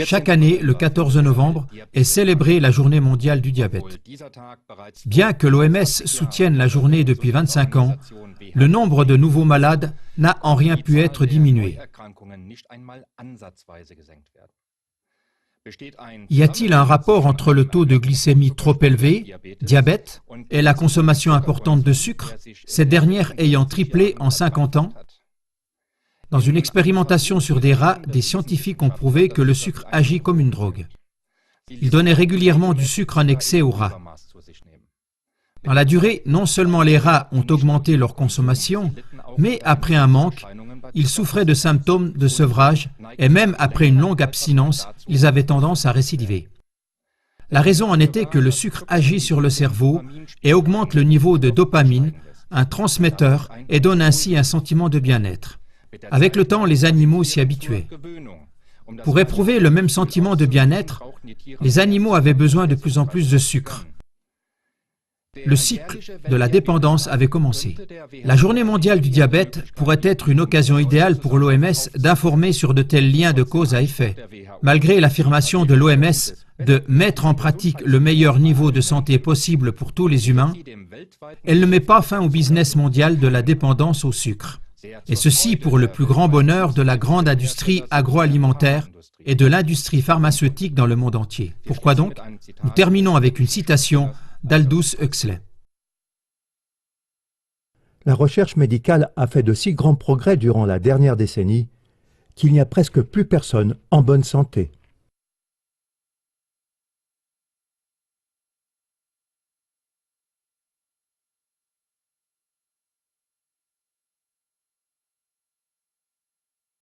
Chaque année, le 14 novembre, est célébrée la Journée mondiale du diabète. Bien que l'OMS soutienne la journée depuis 25 ans, le nombre de nouveaux malades n'a en rien pu être diminué. Y a-t-il un rapport entre le taux de glycémie trop élevé, diabète, et la consommation importante de sucre, cette dernière ayant triplé en 50 ans? Dans une expérimentation sur des rats, des scientifiques ont prouvé que le sucre agit comme une drogue. Ils donnaient régulièrement du sucre en excès aux rats. Dans la durée, non seulement les rats ont augmenté leur consommation, mais après un manque, ils souffraient de symptômes de sevrage et même après une longue abstinence, ils avaient tendance à récidiver. La raison en était que le sucre agit sur le cerveau et augmente le niveau de dopamine, un transmetteur, et donne ainsi un sentiment de bien-être. Avec le temps, les animaux s'y habituaient. Pour éprouver le même sentiment de bien-être, les animaux avaient besoin de plus en plus de sucre. Le cycle de la dépendance avait commencé. La Journée mondiale du diabète pourrait être une occasion idéale pour l'OMS d'informer sur de tels liens de cause à effet. Malgré l'affirmation de l'OMS de mettre en pratique le meilleur niveau de santé possible pour tous les humains, elle ne met pas fin au business mondial de la dépendance au sucre. Et ceci pour le plus grand bonheur de la grande industrie agroalimentaire et de l'industrie pharmaceutique dans le monde entier. Pourquoi donc? Nous terminons avec une citation d'Aldous Huxley. La recherche médicale a fait de si grands progrès durant la dernière décennie qu'il n'y a presque plus personne en bonne santé.